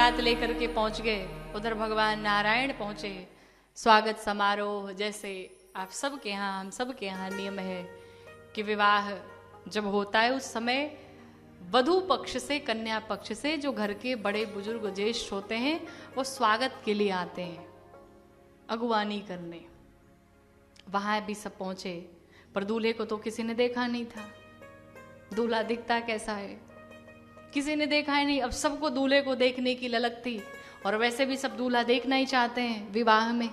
बारात लेकर के पहुंच गए, उधर भगवान नारायण पहुंचे। स्वागत समारोह जैसे आप सबके यहाँ, हम सबके यहाँ नियम है कि विवाह जब होता है उस समय वधू पक्ष से, कन्या पक्ष से जो घर के बड़े बुजुर्ग ज्येष्ठ होते हैं वो स्वागत के लिए आते हैं, अगुवानी करने। वहां भी सब पहुंचे, पर दूल्हे को तो किसी ने देखा नहीं था। दूल्हा दिखता कैसा है किसी ने देखा ही नहीं। अब सबको दूल्हे को देखने की ललक थी, और वैसे भी सब दूल्हा देखना ही चाहते हैं। विवाह में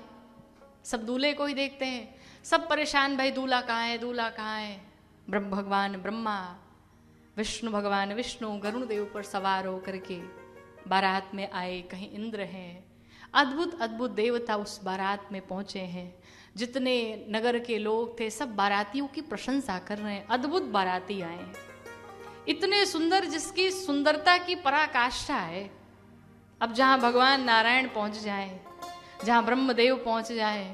सब दूल्हे को ही देखते हैं। सब परेशान, भाई दूल्हा कहाँ है, दूल्हा कहाँ है। ब्रह्म भगवान ब्रह्मा, विष्णु भगवान विष्णु गरुण देव पर सवार होकर के बारात में आए। कहीं इंद्र हैं, अद्भुत अद्भुत देवता उस बारात में पहुंचे हैं। जितने नगर के लोग थे सब बारातियों की प्रशंसा कर रहे हैं। अद्भुत बाराती आए हैं, इतने सुंदर जिसकी सुंदरता की पराकाष्ठा है। अब जहां भगवान नारायण पहुंच जाए, जहां ब्रह्मदेव पहुंच जाए,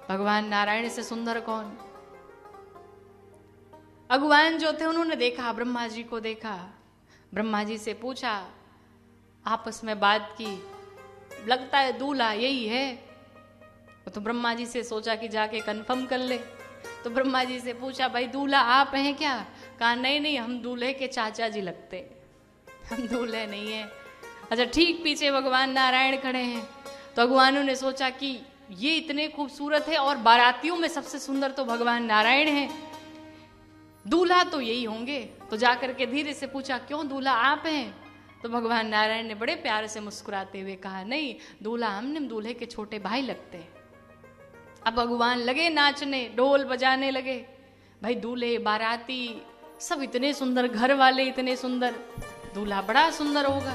भगवान नारायण से सुंदर कौन। अगुवान जो थे उन्होंने देखा, ब्रह्मा जी को देखा, ब्रह्मा जी से पूछा, आपस में बात की, लगता है दूल्हा यही है। तो ब्रह्मा जी से सोचा कि जाके कंफर्म कर ले। तो ब्रह्मा जी से पूछा, भाई दूल्हा आप हैं क्या। कहा नहीं नहीं, हम दूल्हे के चाचा जी लगते, हम दूल्हे नहीं है। अच्छा ठीक पीछे भगवान नारायण खड़े हैं। तो अगुवानों ने सोचा कि ये इतने खूबसूरत है और बारातियों में सबसे सुंदर तो भगवान नारायण हैं, दूल्हा तो यही होंगे। तो जाकर के धीरे से पूछा, क्यों दूल्हा आप हैं। तो भगवान नारायण ने बड़े प्यार से मुस्कुराते हुए कहा, नहीं दूल्हा हमने, दूल्हे के छोटे भाई लगते हैं। अब भगवान लगे नाचने, ढोल बजाने लगे। भाई दूल्हे बाराती सब इतने सुंदर, घर वाले इतने सुंदर, दूल्हा बड़ा सुंदर होगा।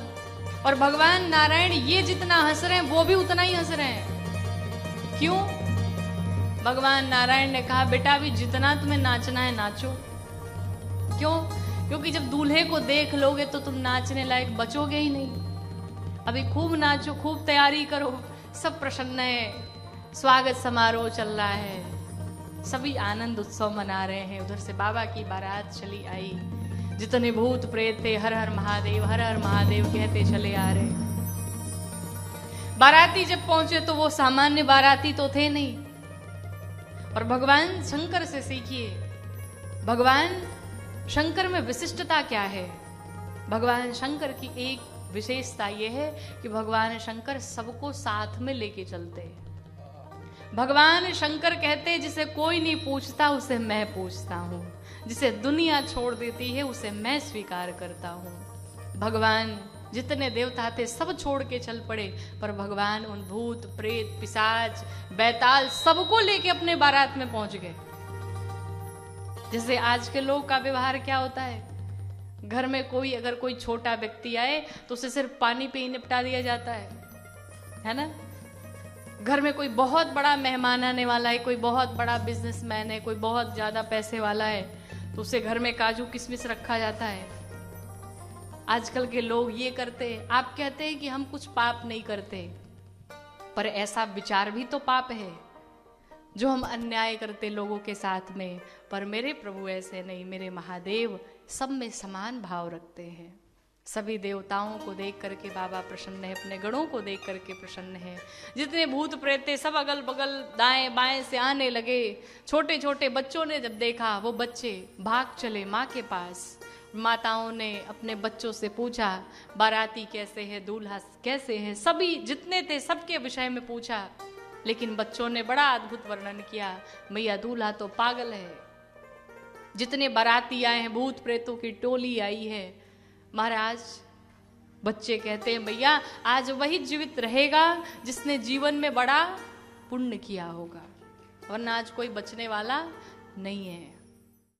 और भगवान नारायण ये जितना हंस रहे हैं वो भी उतना ही हंस रहे हैं। क्यों। भगवान नारायण ने कहा, बेटा अभी जितना तुम्हें नाचना है नाचो। क्यों। क्योंकि जब दूल्हे को देख लोगे तो तुम नाचने लायक बचोगे ही नहीं। अभी खूब नाचो, खूब तैयारी करो। सब प्रसन्न है, स्वागत समारोह चल रहा है, सभी आनंद उत्सव मना रहे हैं। उधर से बाबा की बारात चली आई। जितने भूत प्रेत थे हर हर महादेव, हर हर महादेव कहते चले आ रहे। बाराती जब पहुंचे तो वो सामान्य बाराती तो थे नहीं। और भगवान शंकर से सीखिए, भगवान शंकर में विशिष्टता क्या है। भगवान शंकर की एक विशेषता यह है कि भगवान शंकर सबको साथ में लेके चलते हैं। भगवान शंकर कहते जिसे कोई नहीं पूछता उसे मैं पूछता हूँ, जिसे दुनिया छोड़ देती है उसे मैं स्वीकार करता हूँ। भगवान जितने देवता थे सब छोड़ के चल पड़े, पर भगवान उन भूत प्रेत पिशाच बैताल सबको लेके अपने बारात में पहुंच गए। जैसे आज के लोग का व्यवहार क्या होता है, घर में कोई अगर कोई छोटा व्यक्ति आए तो उसे सिर्फ पानी पे ही निपटा दिया जाता है ना। घर में कोई बहुत बड़ा मेहमान आने वाला है, कोई बहुत बड़ा बिजनेसमैन है, कोई बहुत ज्यादा पैसे वाला है, तो उसे घर में काजू किशमिश रखा जाता है। आजकल के लोग ये करते हैं। आप कहते हैं कि हम कुछ पाप नहीं करते, पर ऐसा विचार भी तो पाप है जो हम अन्याय करते लोगों के साथ में। पर मेरे प्रभु ऐसे नहीं, मेरे महादेव सब में समान भाव रखते हैं। सभी देवताओं को देख करके बाबा प्रसन्न है, अपने गणों को देख करके प्रसन्न है। जितने भूत प्रेत थे सब अगल बगल दाएं बाएं से आने लगे। छोटे छोटे बच्चों ने जब देखा, वो बच्चे भाग चले माँ के पास। माताओं ने अपने बच्चों से पूछा, बाराती कैसे है, दूल्हा कैसे है, सभी जितने थे सबके विषय में पूछा। लेकिन बच्चों ने बड़ा अद्भुत वर्णन किया, भैया दूल्हा तो पागल है। जितने बाराती आए हैं, भूत प्रेतों की टोली आई है महाराज। बच्चे कहते हैं, भैया आज वही जीवित रहेगा जिसने जीवन में बड़ा पुण्य किया होगा, वरना आज कोई बचने वाला नहीं है।